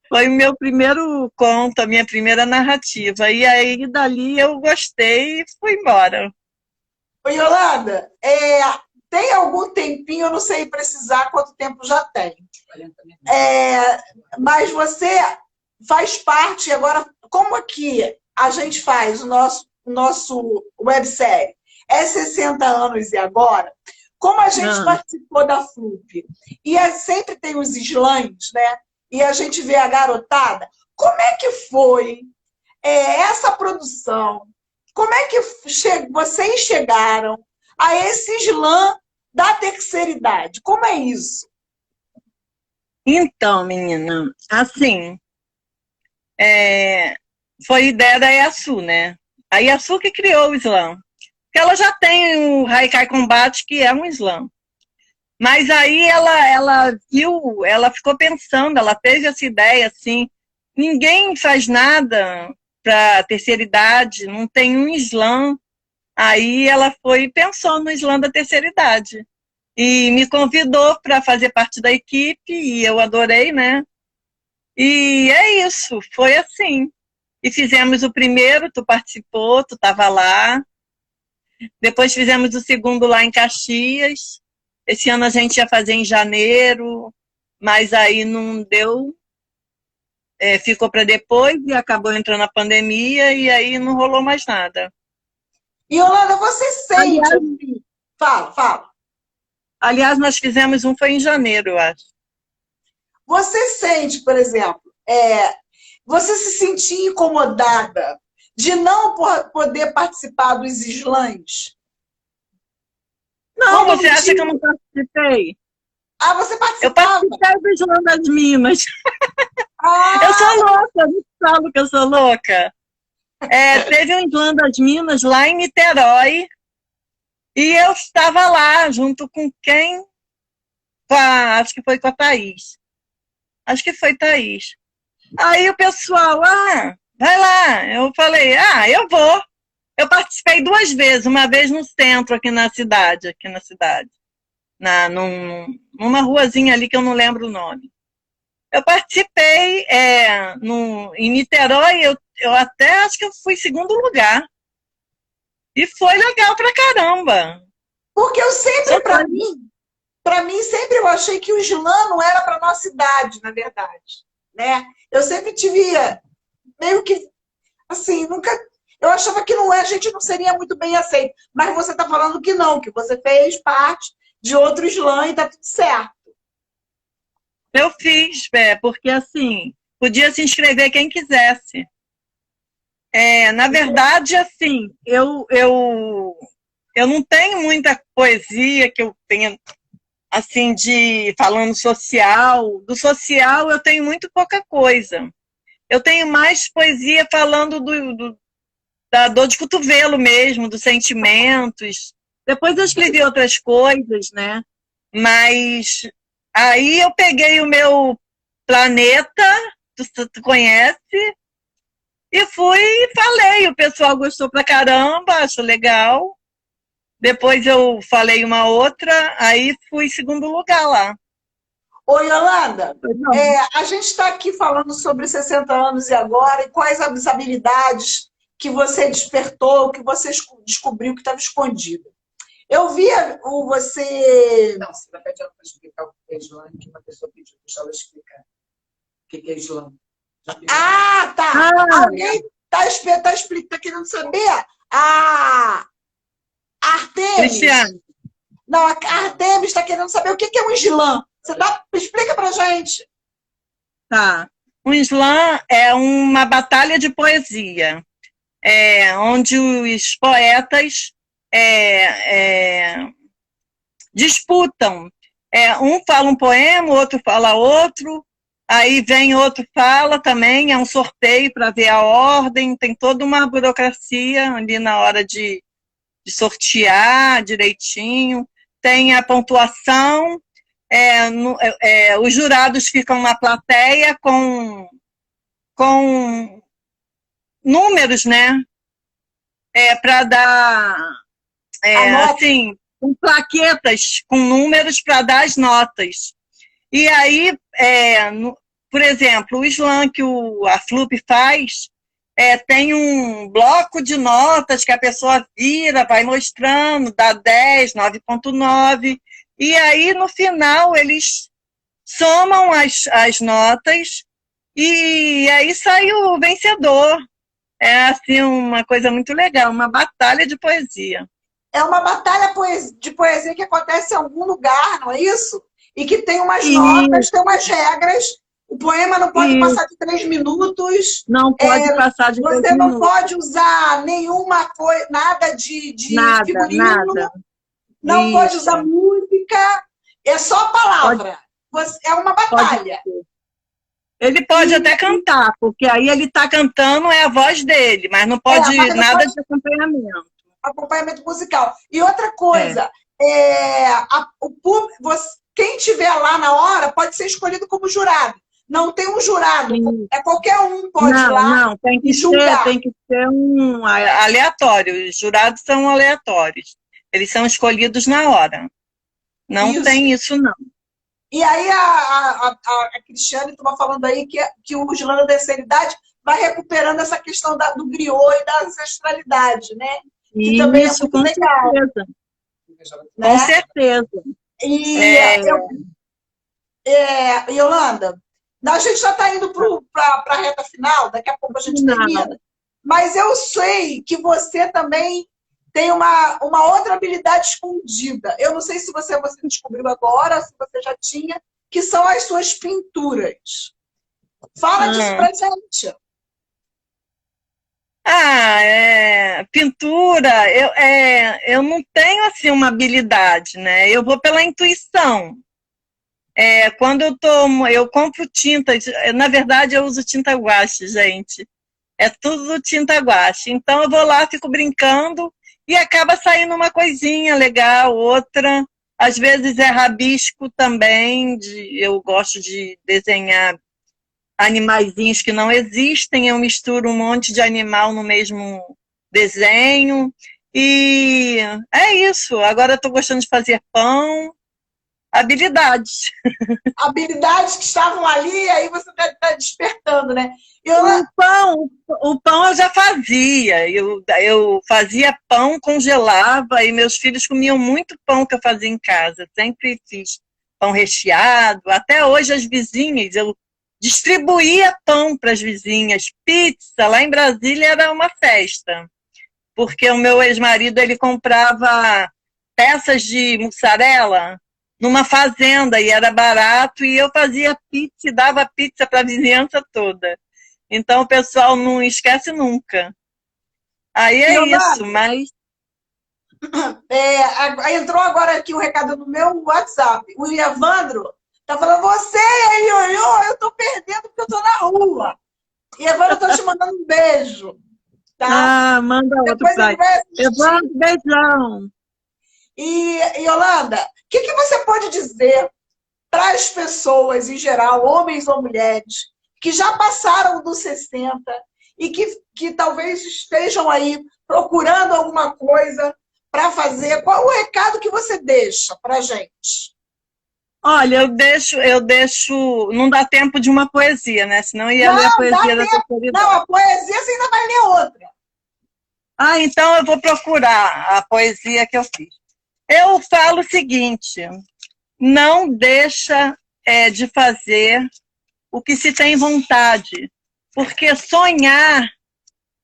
Foi o meu primeiro conto, a minha primeira narrativa. E aí, dali, eu gostei e fui embora. Ô, Yolanda, tem algum tempinho, eu não sei precisar quanto tempo já tem. Mas você faz parte agora, como aqui a gente faz o nosso websérie é 60 anos e agora, como a gente participou da FLUP e sempre tem os slams, né? E a gente vê a garotada, como é que foi essa produção? Como é que vocês chegaram a esse slam da terceira idade? Como é isso? Então, menina, assim, foi ideia da Yasu, né? A Yasu que criou o slam. Porque ela já tem o Haikai Combate, que é um slam. Mas aí ela viu, ela ficou pensando, ela teve essa ideia assim, ninguém faz nada para terceira idade, não tem um slam. Aí ela foi e pensou no slam da terceira idade. E me convidou para fazer parte da equipe, e eu adorei, né? E é isso, foi assim. E fizemos o primeiro, tu participou, tu estava lá. Depois fizemos o segundo lá em Caxias. Esse ano a gente ia fazer em janeiro, mas aí não deu. Ficou para depois e acabou entrando a pandemia e aí não rolou mais nada. E, Yolanda, você sente... Aliás, fala. Aliás, nós fizemos um, foi em janeiro, eu acho. Você sente, por exemplo, você se sentia incomodada de não poder participar dos slams? Não, você acha que eu não participei? Ah, você participava? Eu participei do Slam das Minas. Ah! Eu sou louca, não falo que eu sou louca. Teve um Slam das Minas lá em Niterói e eu estava lá junto com quem? Acho que foi com a Thaís. Acho que foi Thaís. Aí o pessoal, vai lá. Eu falei, eu vou. Eu participei 2 vezes, uma vez no centro aqui na cidade. Numa ruazinha ali que eu não lembro o nome. Eu participei em Niterói, eu até acho que eu fui segundo lugar. E foi legal pra caramba. Porque eu sempre, pra mim, sempre eu achei que o slam não era pra nossa idade, na verdade. Né? Eu sempre tive meio que, assim, nunca... Eu achava que a gente não seria muito bem aceito. Mas você está falando que não, que você fez parte de outro slam e está tudo certo. Eu fiz, porque assim, podia se inscrever quem quisesse. Na verdade, assim, eu não tenho muita poesia que eu tenha, assim, falando social. Do social eu tenho muito pouca coisa. Eu tenho mais poesia falando da dor de cotovelo mesmo, dos sentimentos. Depois eu escrevi outras coisas, né? Mas aí eu peguei o meu planeta, tu conhece, e fui e falei. O pessoal gostou pra caramba, achou legal. Depois eu falei uma outra, aí fui segundo lugar lá. Oi, Yolanda, a gente está aqui falando sobre 60 anos e agora, e quais as habilidades que você despertou, que você descobriu que estava escondido. Eu via você... Não, você vai pedir ela para explicar o que é slam, que uma pessoa pediu, deixa ela explicar o que é slam. Tá. Alguém tá querendo saber? A Artemis. Cristiane. Não, a Artemis está querendo saber o que é um slam. Explica pra gente. Tá. Um slam é uma batalha de poesia, onde os poetas disputam. Um fala um poema, o outro fala outro, aí vem outro fala também, é um sorteio para ver a ordem, tem toda uma burocracia ali na hora de sortear direitinho, tem a pontuação. Os jurados ficam na plateia com números, né? Para dar assim, com plaquetas, com números para dar as notas. E aí, por exemplo, o slam que a FLUP faz, tem um bloco de notas que a pessoa vira, vai mostrando, dá 10, 9,9, e aí no final eles somam as notas e aí sai o vencedor. É assim uma coisa muito legal, uma batalha de poesia. É uma batalha de poesia que acontece em algum lugar, não é isso? E que tem umas E notas, tem umas regras. O poema não pode passar de 3 minutos. não pode passar de 3 Você não minutos. pode usar nenhuma coisa, nada de Nada, figurino. nada. Não Isso. pode usar música. É só palavra. É uma batalha. Ele pode até cantar, porque aí ele está cantando, é a voz dele, mas não pode nada de acompanhamento. Acompanhamento musical. E outra coisa, quem estiver lá na hora pode ser escolhido como jurado. Não tem um jurado. Sim. Qualquer um pode ir lá. Não, tem que ser um aleatório. Os jurados são aleatórios. Eles são escolhidos na hora. Não tem isso, não. E aí a Cristiane estava falando aí que o slam da terceira idade vai recuperando essa questão do griot e da ancestralidade, né? Que também é muito legal. Certeza. Né? Com certeza. E Yolanda, a gente já está indo para a reta final, daqui a pouco a gente termina. Mas eu sei que você também tem uma outra habilidade escondida. Eu não sei se você descobriu agora, se você já tinha, que são as suas pinturas. Fala disso pra gente. Pintura, eu não tenho assim uma habilidade, né? Eu vou pela intuição. Quando eu compro tintas, na verdade eu uso tinta guache, gente. É tudo tinta guache. Então eu vou lá, fico brincando e acaba saindo uma coisinha legal, outra. Às vezes é rabisco também, eu gosto de desenhar animaizinhos que não existem, eu misturo um monte de animal no mesmo desenho. E é isso. Agora eu estou gostando de fazer pão. Habilidades. Habilidades que estavam ali, aí você está despertando, né? O pão eu já fazia. Eu fazia pão, congelava, e meus filhos comiam muito pão que eu fazia em casa. Sempre fiz pão recheado. Até hoje as vizinhas, eu distribuía pão para as vizinhas. Pizza, lá em Brasília era uma festa. Porque o meu ex-marido, ele comprava peças de mussarela numa fazenda, e era barato, e eu fazia pizza e dava pizza para a vizinhança toda. Então o pessoal não esquece nunca. Aí isso, mas... entrou agora aqui um recado no meu WhatsApp. O Evandro tá falando, você aí, eu tô perdendo porque eu tô na rua. E agora eu tô te mandando um beijo. Tá? Manda outro pai. Evandro, beijão. E Yolanda, o que você pode dizer para as pessoas em geral, homens ou mulheres, que já passaram dos 60 e que talvez estejam aí procurando alguma coisa para fazer? Qual o recado que você deixa para a gente? Olha, eu deixo... Não dá tempo de uma poesia, né? Senão ia ler a poesia da terceira idade. Não, a poesia você ainda vai ler outra. Então eu vou procurar a poesia que eu fiz. Eu falo o seguinte, não deixa de fazer o que se tem vontade, porque sonhar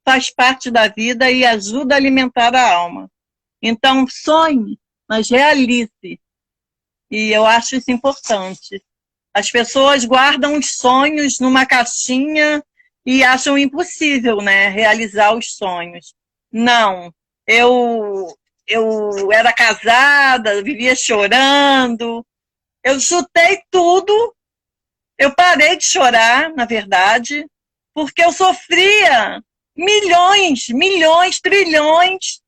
faz parte da vida e ajuda a alimentar a alma. Então sonhe, mas realize. E eu acho isso importante. As pessoas guardam os sonhos numa caixinha e acham impossível, né, realizar os sonhos. Não, eu era casada, vivia chorando, eu chutei tudo, eu parei de chorar, na verdade, porque eu sofria milhões, trilhões,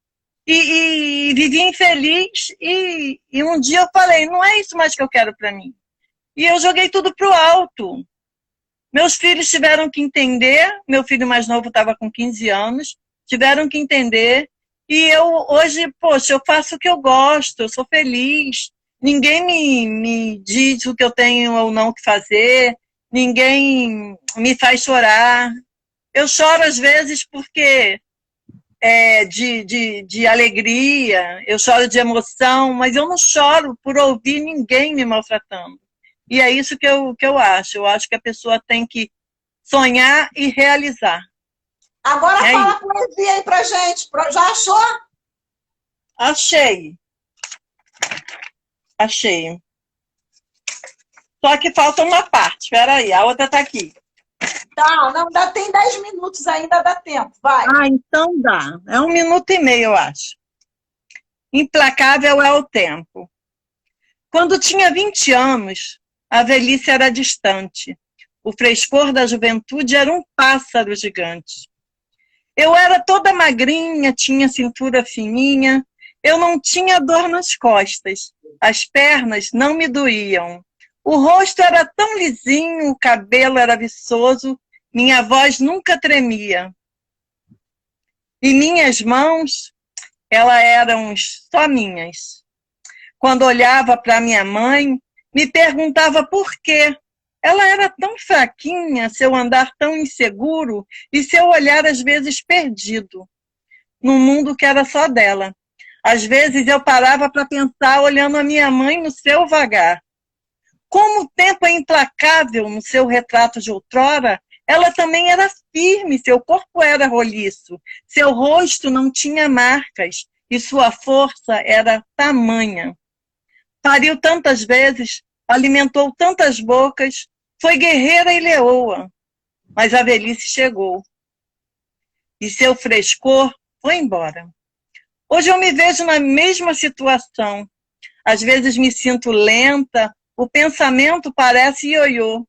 e vivia infeliz, e um dia eu falei, não é isso mais que eu quero para mim. E eu joguei tudo pro alto. Meus filhos tiveram que entender, meu filho mais novo estava com 15 anos, tiveram que entender E eu hoje, poxa, eu faço o que eu gosto, eu sou feliz. Ninguém me diz o que eu tenho ou não que fazer, ninguém me faz chorar. Eu choro às vezes porque de alegria, eu choro de emoção, mas eu não choro por ouvir ninguém me maltratando. E é isso que eu acho. Eu acho que a pessoa tem que sonhar e realizar. Agora É fala isso. poesia aí pra gente. Já achou? Achei. Achei. Só que falta uma parte. Espera aí, a outra tá aqui. Tá, não, ainda tem 10 minutos ainda, dá tempo. Vai. Ah, então dá. É 1 minuto e meio, eu acho. Implacável é o tempo. Quando tinha 20 anos, a velhice era distante. O frescor da juventude era um pássaro gigante. Eu era toda magrinha, tinha cintura fininha, eu não tinha dor nas costas, as pernas não me doíam. O rosto era tão lisinho, o cabelo era viçoso, minha voz nunca tremia. E minhas mãos, elas eram só minhas. Quando olhava para minha mãe, me perguntava por quê. Ela era tão fraquinha, seu andar tão inseguro e seu olhar às vezes perdido, num mundo que era só dela. Às vezes eu parava para pensar olhando a minha mãe no seu vagar. Como o tempo é implacável no seu retrato de outrora, ela também era firme, seu corpo era roliço, seu rosto não tinha marcas e sua força era tamanha. Pariu tantas vezes, alimentou tantas bocas, foi guerreira e leoa, mas a velhice chegou e seu frescor foi embora. Hoje eu me vejo na mesma situação. Às vezes me sinto lenta, o pensamento parece ioiô,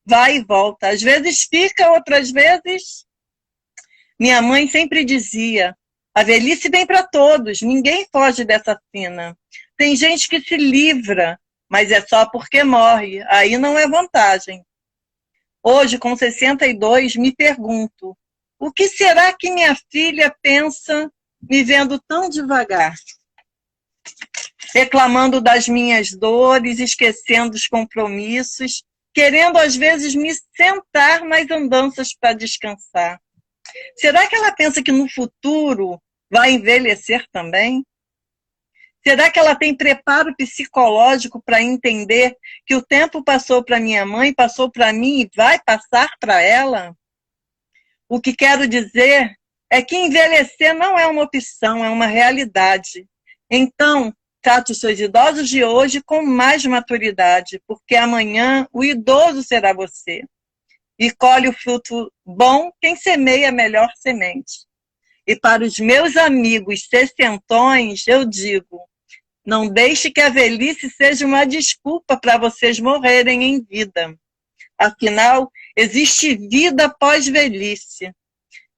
vai e volta. Às vezes fica, outras vezes... Minha mãe sempre dizia, a velhice vem para todos, ninguém foge dessa sina. Tem gente que se livra, mas é só porque morre, aí não é vantagem. Hoje, com 62, me pergunto, o que será que minha filha pensa me vendo tão devagar? Reclamando das minhas dores, esquecendo os compromissos, querendo às vezes me sentar nas andanças para descansar. Será que ela pensa que no futuro vai envelhecer também? Será que ela tem preparo psicológico para entender que o tempo passou para minha mãe, passou para mim e vai passar para ela? O que quero dizer é que envelhecer não é uma opção, é uma realidade. Então, trate os seus idosos de hoje com mais maturidade, porque amanhã o idoso será você. E colhe o fruto bom quem semeia a melhor semente. E para os meus amigos sessentões, eu digo, não deixe que a velhice seja uma desculpa para vocês morrerem em vida. Afinal, existe vida após velhice.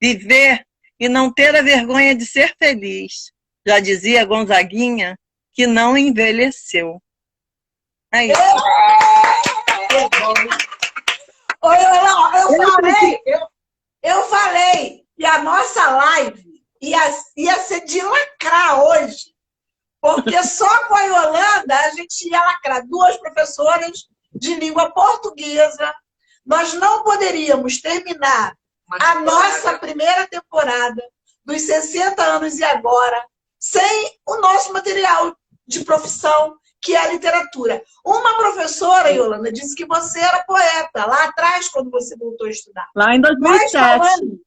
Viver e não ter a vergonha de ser feliz. Já dizia Gonzaguinha, que não envelheceu. É isso. Oi, eu falei que a nossa live ia ser de lacrar hoje. Porque só com a Yolanda a gente ia lacrar. 2 professoras de língua portuguesa. Nós não poderíamos terminar a nossa primeira temporada dos 60 anos e agora sem o nosso material de profissão, que é a literatura. Uma professora, Yolanda, disse que você era poeta, lá atrás, quando você voltou a estudar. Lá em 2007. Mas falando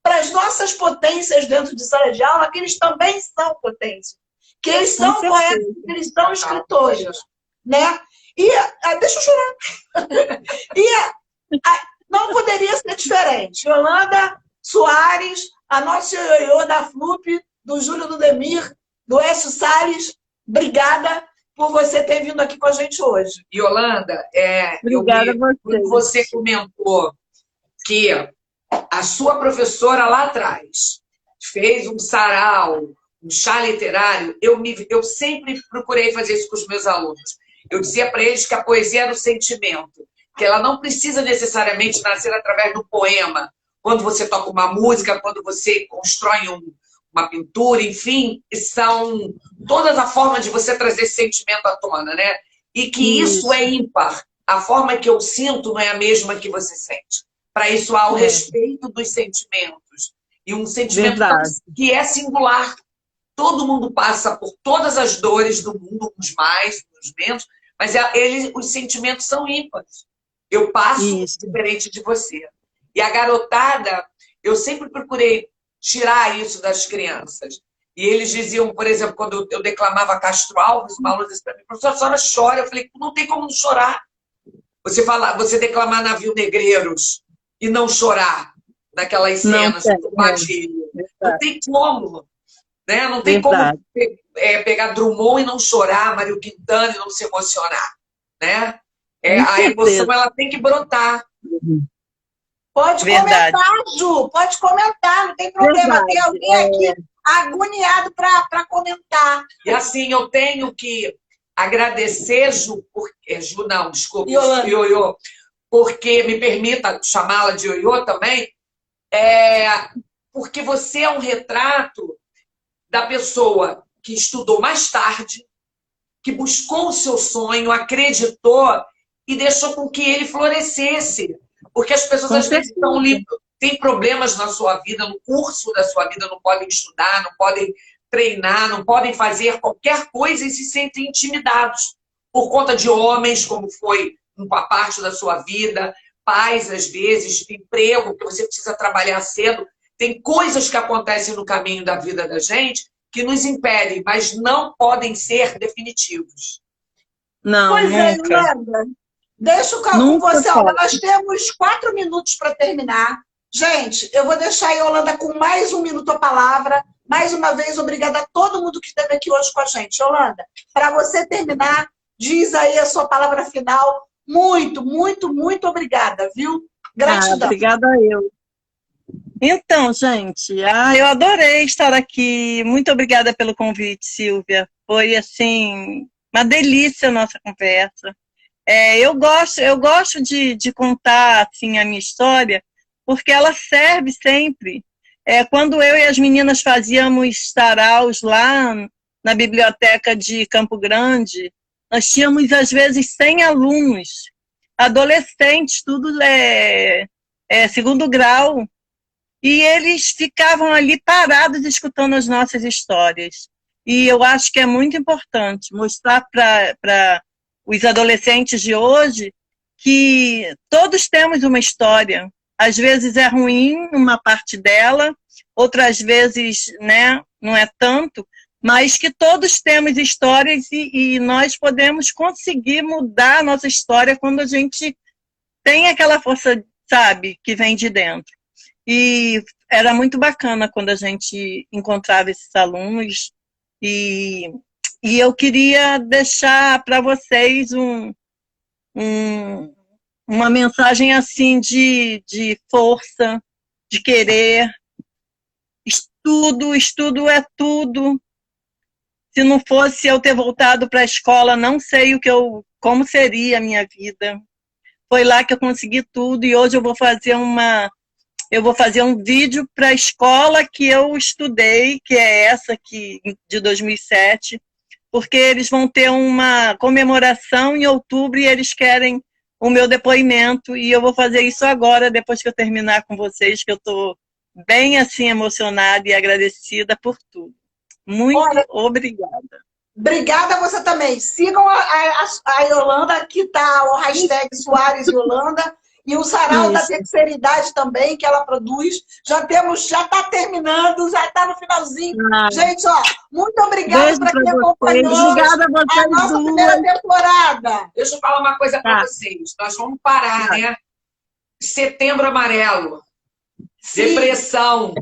para as nossas potências dentro de sala de aula, que eles também são potências. Que eles são poetas, que eles são escritores. Né? E, deixa eu chorar. Não poderia ser diferente. Yolanda Soares, a nossa ioiô da FLUP, do Júlio Ludemir, do Écio Salles, obrigada por você ter vindo aqui com a gente hoje. Yolanda, Obrigada a você comentou que a sua professora lá atrás fez um sarau, um chá literário. Eu sempre procurei fazer isso com os meus alunos. Eu dizia para eles que a poesia era o sentimento, que ela não precisa necessariamente nascer através do poema. Quando você toca uma música, quando você constrói uma pintura, enfim, são todas a forma de você trazer esse sentimento à tona, né? E que isso é ímpar. A forma que eu sinto não é a mesma que você sente. Para isso há o respeito dos sentimentos. E um sentimento que é singular. Todo mundo passa por todas as dores do mundo, uns mais, uns menos, mas os sentimentos são ímpares. Eu passo diferente de você. E a garotada, eu sempre procurei tirar isso das crianças. E eles diziam, por exemplo, quando eu declamava Castro Alves, uma aluna disse para mim, professora, a senhora chora. Eu falei, não tem como não chorar. Você declamar Navio Negreiros e não chorar naquelas cenas do Padilha. Não tem como. Né? Não tem como pegar Drummond e não chorar, Mário Quintana e não se emocionar. Né? A emoção ela tem que brotar. Pode comentar, Ju, pode comentar, não tem problema. Tem alguém aqui agoniado para comentar. E assim, eu tenho que agradecer, Ju, Ju não, desculpa, Ioiô, porque me permita chamá-la de Ioiô também, porque você é um retrato da pessoa que estudou mais tarde, que buscou o seu sonho, acreditou e deixou com que ele florescesse. Porque as pessoas às vezes têm problemas na sua vida, no curso da sua vida, não podem estudar, não podem treinar, não podem fazer qualquer coisa e se sentem intimidados por conta de homens, como foi uma parte da sua vida, pais, às vezes, emprego, que você precisa trabalhar cedo. Tem coisas que acontecem no caminho da vida da gente que nos impedem, mas não podem ser definitivos. Não, pois nunca. Yolanda, deixa eu com você. Olha, nós temos 4 minutos para terminar. Gente, eu vou deixar a Yolanda com mais 1 minuto a palavra. Mais uma vez, obrigada a todo mundo que esteve aqui hoje com a gente. Yolanda, para você terminar, diz aí a sua palavra final. Muito, muito, muito obrigada, viu? Gratidão. Obrigada eu. Então, gente, eu adorei estar aqui. Muito obrigada pelo convite, Silvia. Foi, assim, uma delícia a nossa conversa. Eu gosto de contar, assim, a minha história, porque ela serve sempre. Quando eu e as meninas fazíamos saraus lá na biblioteca de Campo Grande, nós tínhamos, às vezes, 100 alunos, adolescentes, tudo segundo grau, e eles ficavam ali parados escutando as nossas histórias. E eu acho que é muito importante mostrar para os adolescentes de hoje que todos temos uma história. Às vezes é ruim uma parte dela, outras vezes, né, não é tanto, mas que todos temos histórias e nós podemos conseguir mudar a nossa história quando a gente tem aquela força, sabe, que vem de dentro. E era muito bacana quando a gente encontrava esses alunos e eu queria deixar para vocês uma mensagem assim de força, de querer. Estudo é tudo. Se não fosse eu ter voltado para a escola, não sei como seria a minha vida. Foi lá que eu consegui tudo e hoje eu vou fazer um vídeo para a escola que eu estudei, que é essa aqui de 2007, porque eles vão ter uma comemoração em outubro e eles querem o meu depoimento e eu vou fazer isso agora, depois que eu terminar com vocês, que eu estou bem assim emocionada e agradecida por tudo. Muito obrigada. Obrigada a você também. Sigam a Yolanda, que está o hashtag Soares Yolanda, e o sarau da terceira idade também, que ela produz. Já está terminando, já está no finalzinho. Gente, ó, muito obrigada para quem acompanhou a nossa primeira temporada. Deixa eu falar uma coisa para vocês. Nós vamos parar, né? Setembro Amarelo. Depressão.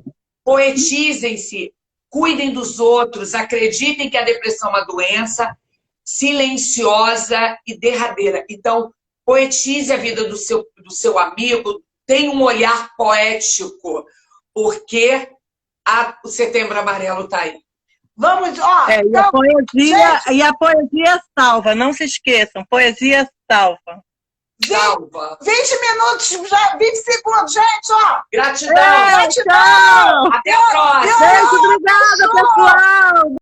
Poetizem-se. Cuidem dos outros. Acreditem que a depressão é uma doença silenciosa e derradeira. Então, poetize a vida do seu amigo, tenha um olhar poético, porque o Setembro Amarelo está aí. Vamos, ó. E a poesia salva, não se esqueçam, poesia salva. Salva. 20 minutos, já, 20 segundos, gente, ó. Gratidão. Gratidão. Tchau. Até a próxima. Gente, obrigada, pessoal.